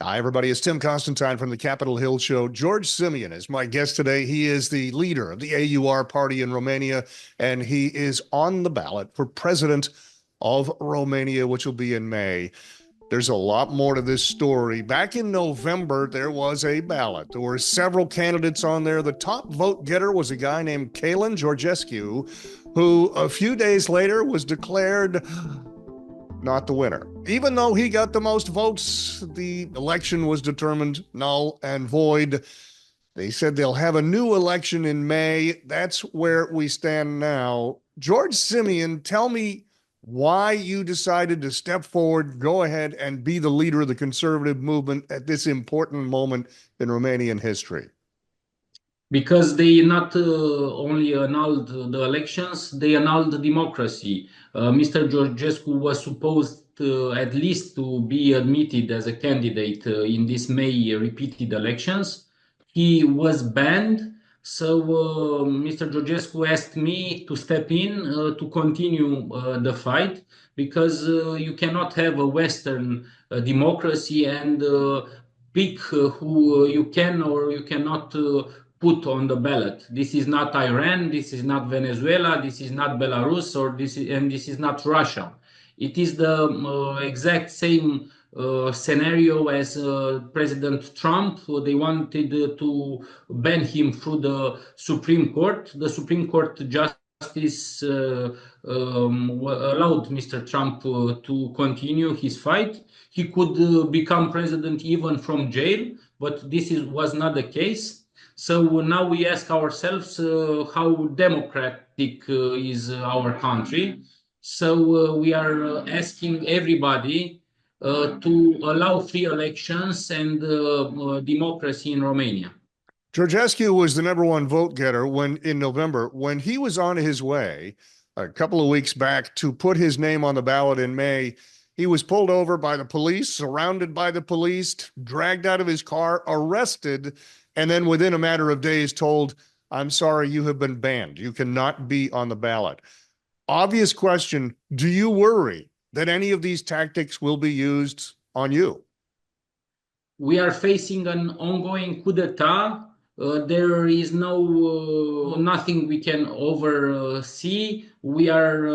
Hi, everybody. It's Tim Constantine from the Capitol Hill Show. George Simeon is my guest today. He is the leader of the AUR party in Romania, and he is on the ballot for president of Romania, which will be in May. There's a lot more to this story. Back in November, there was a ballot. There were several candidates on there. The top vote getter was a guy named Calin Georgescu, who a few days later was declared not the winner. Even though he got the most votes, the election was determined null and void. They said they'll have a new election in May. That's where we stand now. George Simeon, tell me why you decided to step forward, go ahead and be the leader of the conservative movement at this important moment in Romanian history. Because they not only annulled the elections, they annulled the democracy. Mr. Georgescu was supposed at least to be admitted as a candidate in this May repeated elections. He was banned, so Mr. Georgescu asked me to step in to continue the fight, because you cannot have a Western democracy and pick who you can or you cannot put on the ballot. This is not Iran, this is not Venezuela, this is not Belarus, this is not Russia. It is the exact same scenario as President Trump. They wanted to ban him through the Supreme Court. The Supreme Court justice allowed Mr. Trump to continue his fight. He could become president even from jail, but was not the case. So now we ask ourselves how democratic is our country. So we are asking everybody to allow free elections and democracy in Romania. Georgescu was the number one vote getter in November. When he was on his way a couple of weeks back to put his name on the ballot in May, he was pulled over by the police, surrounded by the police, dragged out of his car, arrested, and then within a matter of days told, "I'm sorry, you have been banned. You cannot be on the ballot." Obvious question, do you worry that any of these tactics will be used on you? We are facing an ongoing coup d'etat. There is nothing we can oversee. We are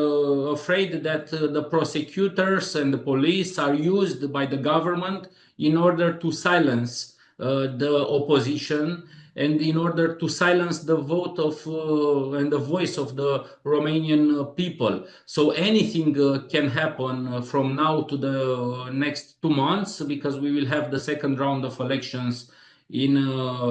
afraid that the prosecutors and the police are used by the government in order to silence the opposition and in order to silence the vote of and the voice of the Romanian people. So anything can happen from now to the next 2 months, because we will have the second round of elections in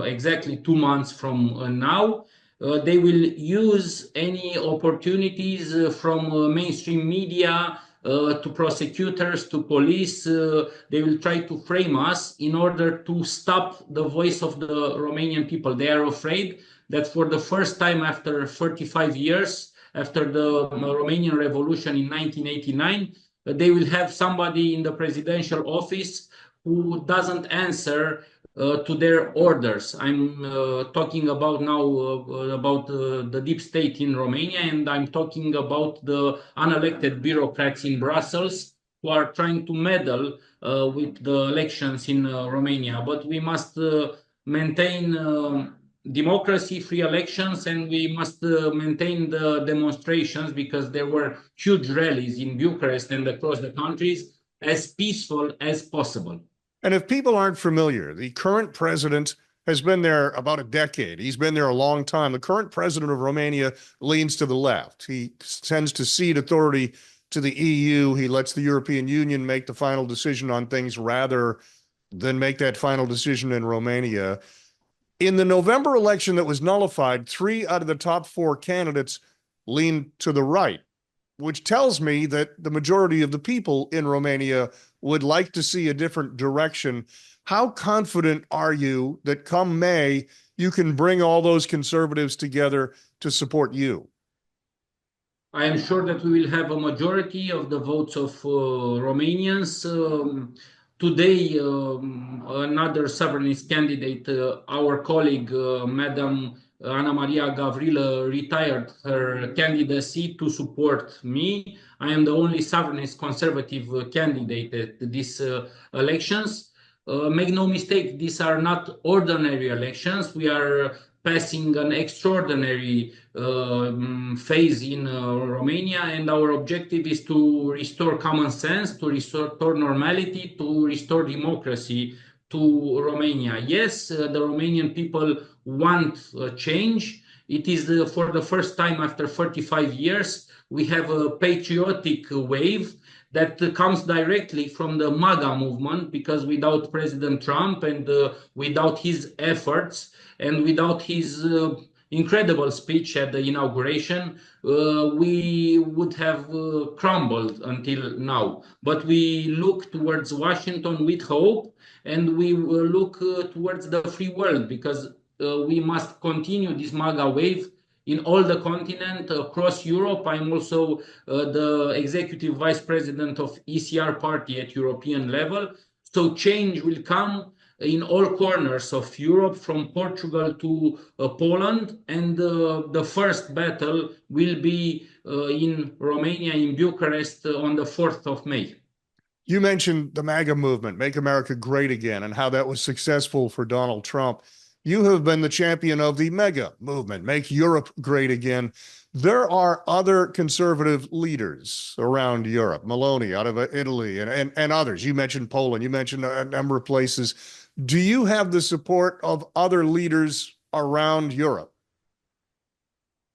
exactly 2 months from now. They will use any opportunities from mainstream media to prosecutors, to police. They will try to frame us in order to stop the voice of the Romanian people. They are afraid that for the first time after 35 years, after the Romanian Revolution in 1989, they will have somebody in the presidential office who doesn't answer to their orders. I'm talking about now about the deep state in Romania, and I'm talking about the unelected bureaucrats in Brussels who are trying to meddle with the elections in Romania. But we must maintain democracy, free elections, and we must maintain the demonstrations, because there were huge rallies in Bucharest and across the countries, as peaceful as possible. And if people aren't familiar, the current president has been there about a decade. He's been there a long time. The current president of Romania leans to the left. He tends to cede authority to the EU. He lets the European Union make the final decision on things rather than make that final decision in Romania. In the November election that was nullified, 3 out of the top 4 candidates leaned to the right, which tells me that the majority of the people in Romania would like to see a different direction. How confident are you that come May, you can bring all those conservatives together to support you? I am sure that we will have a majority of the votes of Romanians. Today, another sovereignist candidate, our colleague, Madam Ana Maria Gavrila, retired her candidacy to support me. I am the only sovereignist conservative candidate at these elections. Make no mistake, these are not ordinary elections. We are passing an extraordinary phase in Romania, and our objective is to restore common sense, to restore normality, to restore democracy to Romania. Yes, the Romanian people want change. It is for the first time after 35 years, we have a patriotic wave that comes directly from the MAGA movement, because without President Trump and without his efforts and without his incredible speech at the inauguration, we would have crumbled until now. But we look towards Washington with hope, and we look towards the free world, because we must continue this MAGA wave in all the continent across Europe. I'm also the executive vice president of ECR party at European level. So change will come in all corners of Europe, from Portugal to Poland, and the first battle will be in Romania, in Bucharest, on the 4th of May. You mentioned the MAGA movement, Make America Great Again, and how that was successful for Donald Trump. You have been the champion of the MEGA movement, Make Europe Great Again. There are other conservative leaders around Europe, Meloni out of Italy, and others. You mentioned Poland, you mentioned a number of places. Do you have the support of other leaders around Europe?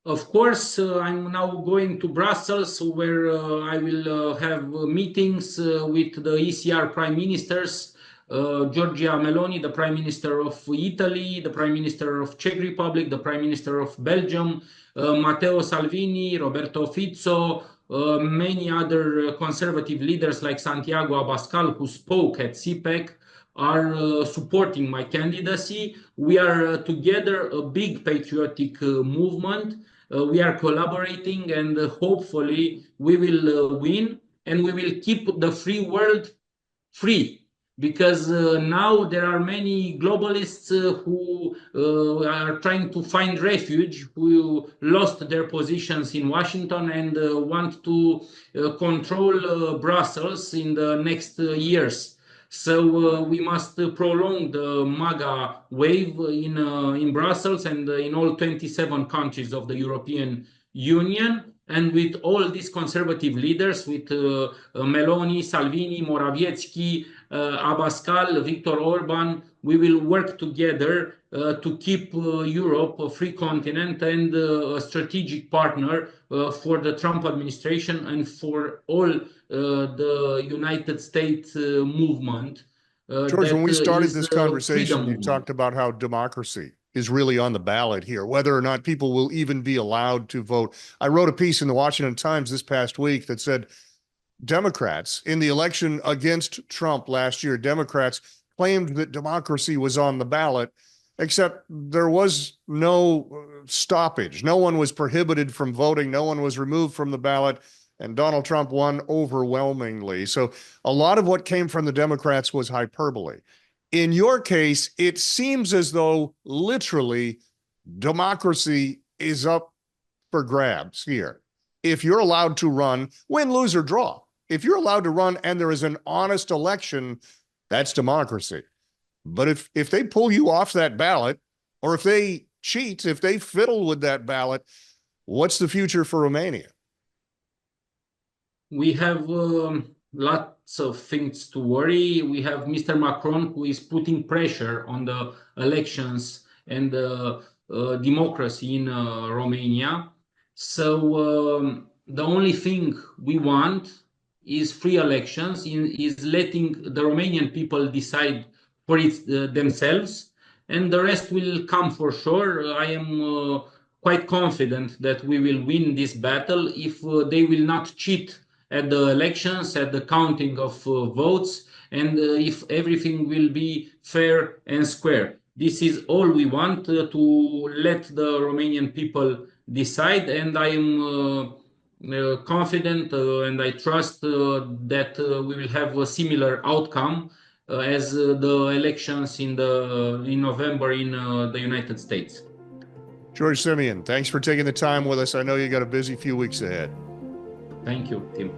Of course, I'm now going to Brussels, where I will have meetings with the ECR prime ministers, Giorgia Meloni, the prime minister of Italy, the prime minister of Czech Republic, the prime minister of Belgium, Matteo Salvini, Roberto Fico, many other conservative leaders like Santiago Abascal, who spoke at CPEC, are supporting my candidacy. We are together a big patriotic movement. We are collaborating, and hopefully we will win, and we will keep the free world free, because now there are many globalists who are trying to find refuge, who lost their positions in Washington and want to control Brussels in the next years. So we must prolong the MAGA wave in Brussels and in all 27 countries of the European Union. And with all these conservative leaders, with Meloni, Salvini, Morawiecki, Abascal, Viktor Orban, we will work together to keep Europe a free continent and a strategic partner for the Trump administration and for all the United States movement. George, when we started this conversation, you movement. talked about how democracy is really on the ballot here, whether or not people will even be allowed to vote. I wrote a piece in the Washington Times this past week that said Democrats in the election against Trump last year, Democrats claimed that democracy was on the ballot, except there was no stoppage. No one was prohibited from voting. No one was removed from the ballot. And Donald Trump won overwhelmingly. So a lot of what came from the Democrats was hyperbole. In your case, it seems as though literally democracy is up for grabs here. If you're allowed to run, win, lose, or draw, if you're allowed to run and there is an honest election, that's democracy. But if they pull you off that ballot, or if they cheat, if they fiddle with that ballot, what's the future for Romania? We have lots of things to worry. We have Mr. Macron, who is putting pressure on the elections and democracy in Romania. So the only thing we want is free elections, is letting the Romanian people decide for themselves, and the rest will come for sure. I am quite confident that we will win this battle if they will not cheat at the elections, at the counting of votes, and if everything will be fair and square. This is all we want, to let the Romanian people decide, and I am confident and I trust that we will have a similar outcome as the elections in November in the United States. George Simeon, thanks for taking the time with us. I know you got a busy few weeks ahead. Thank you, Tim.